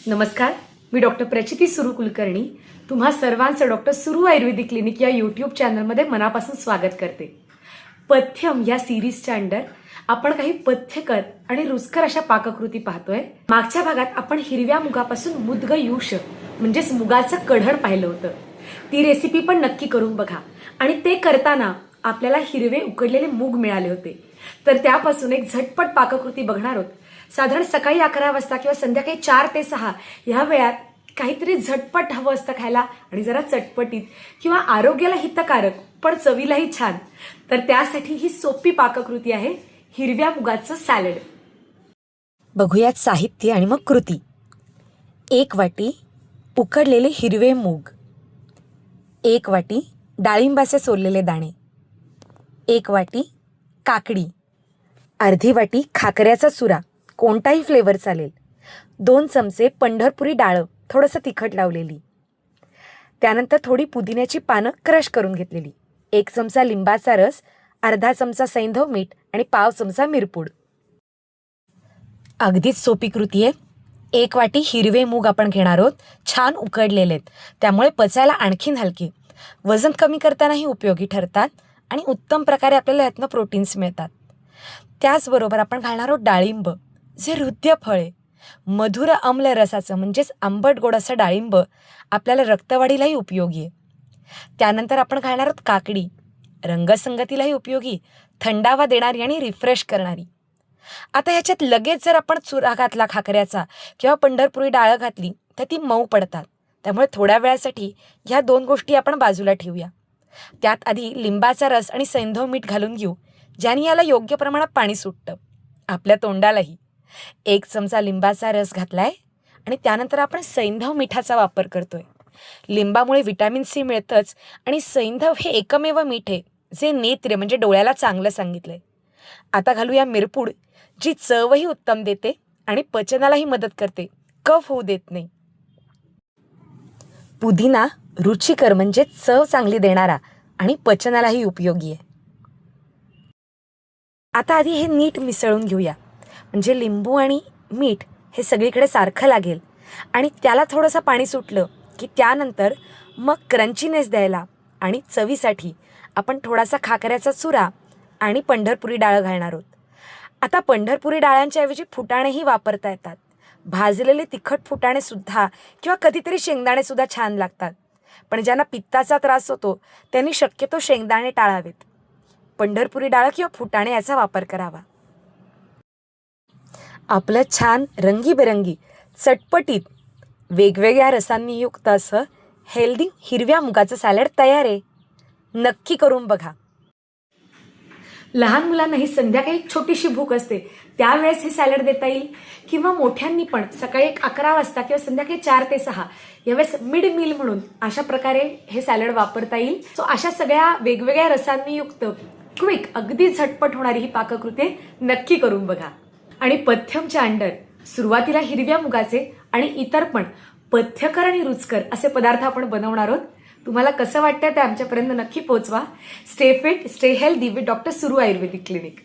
नमस्कार, मी डॉक्टर प्रचिती सुरू कुलकर्णी तुम्हा सर्वांचं डॉक्टर सुरू आयुर्वेदिक क्लिनिक या यूट्यूब चॅनलमध्ये मनापासून स्वागत करते. पथ्यम या सिरीजच्या अंडर आपण काही पथ्यकर आणि रुचकर अशा पाककृती पाहतोय. मागच्या भागात आपण हिरव्या मुगापासून मुदग युष म्हणजेच मुगाचं कढण पाहिलं होतं. ती रेसिपी पण नक्की करून बघा. आणि ते करताना आपल्याला हिरवे उकडलेले मूग मिळाले होते. तर त्यापासून एक झटपट पाककृती बघणार आहोत. साधारण सकाळी 11 वाजता किंवा संध्याकाळी 4 ते 6 या वेळात काहीतरी झटपट हवं असतं खायला आणि जरा चटपटीत किंवा आरोग्याला हितकारक पण चवीलाही छान, तर त्यासाठी ही सोपी पाककृती आहे हिरव्या मुगाचं सॅलड. बघूयात साहित्य आणि मग कृती. 1 वाटी उकडलेले हिरवे मूग, 1 वाटी डाळिंबाचे सोललेले दाणे, 1 वाटी काकडी, अर्धी वाटी खाकऱ्याचा चुरा कोणताही फ्लेवर चालेल, 2 चमचे पंढरपुरी डाळ थोडंसं तिखट लावलेली, त्यानंतर थोडी पुदिन्याची पानं क्रश करून घेतलेली, 1 चमचा लिंबाचा रस, अर्धा चमचा सैंधव मीठ आणि पाव चमचा मिरपूड. अगदीच सोपी कृती आहे. 1 वाटी हिरवे मूग आपण घेणार आहोत. छान उकडलेले आहेत, त्यामुळे पचायला आणखीन हलके, वजन कमी करतानाही उपयोगी ठरतात आणि उत्तम प्रकारे आपल्याला यातनं प्रोटीन्स मिळतात. त्याचबरोबर आपण घालणार आहोत डाळिंब, जे हृदय फळ आहे. मधुर आम्ल रसाचं म्हणजेच आंबट गोड असं डाळिंब आपल्याला रक्तवाढीलाही उपयोगी आहे. त्यानंतर आपण घालणार आहोत काकडी, रंगसंगतीलाही उपयोगी, थंडावा देणारी आणि रिफ्रेश करणारी. आता ह्याच्यात लगेच जर आपण चुरा घातला खाकऱ्याचा किंवा पंढरपुरी डाळ घातली तर ती मऊ पडतात. त्यामुळे थोड्या वेळासाठी ह्या 2 गोष्टी आपण बाजूला ठेवूया. त्यात आधी लिंबाचा रस आणि सैंधव मीठ घालून घेऊ, ज्याने याला योग्य प्रमाणात पाणी सुटतं, आपल्या तोंडालाही. 1 चमचा लिंबाचा रस घातलाय आणि त्यानंतर आपण सैंधव मिठाचा वापर करतोय. लिंबामुळे व्हिटॅमिन सी मिळतंच आणि सैंधव हे एकमेव मीठ आहे जे नेत्र म्हणजे डोळ्याला चांगलं सांगितलंय. आता घालूया मिरपूड, जी चवही उत्तम देते आणि पचनालाही मदत करते, कफ होऊ देत नाही. पुदिना रुचिकर म्हणजे चव चांगली देणारा आणि पचनालाही उपयोगी आहे. आता आधी हे नीट मिसळून घेऊया, म्हणजे लिंबू आणि मीठ हे सगळीकडे सारखं लागेल आणि त्याला थोडंसं पाणी सुटलं की त्यानंतर मग क्रंचीनेस द्यायला आणि चवीसाठी आपण थोडासा खाकऱ्याचा चुरा आणि पंढरपुरी डाळ घालणार आहोत. आता पंढरपुरी डाळांच्या ऐवजी फुटाणेही वापरता येतात. भाजलेले तिखट फुटाणेसुद्धा किंवा कधीतरी शेंगदाणेसुद्धा छान लागतात. पण ज्यांना पित्ताचा त्रास होतो त्यांनी शक्यतो शेंगदाणे टाळावेत. पंढरपुरी डाळ किंवा फुटाणे याचा वापर करावा. आपलं छान रंगीबेरंगी चटपटीत वेगवेगळ्या रसांनी युक्त असं हेल्दी हिरव्या मुगाचं सॅलड तयार आहे. नक्की करून बघा. लहान मुलांनाही संध्याकाळी एक छोटीशी भूक असते, त्यावेळेस हे सॅलड देता येईल. किंवा मोठ्यांनी पण सकाळी 11 वाजता किंवा संध्याकाळी 4 ते 6 यावेळेस मिड मील म्हणून अशा प्रकारे हे सॅलड वापरता येईल. सो अशा सगळ्या वेगवेगळ्या रसांनी युक्त क्विक अगदी झटपट होणारी ही पाककृती नक्की करून बघा. आणि पथ्यमच्या अंडर सुरुवातीला हिरव्या मुगाचे आणि इतर पण पथ्यकर आणि रुचकर असे पदार्थ आपण बनवणार आहोत. तुम्हाला कसं वाटतं ते आमच्यापर्यंत नक्की पोहोचवा. Stay fit, stay healthy with doctor सुरू आयुर्वेदिक क्लिनिक.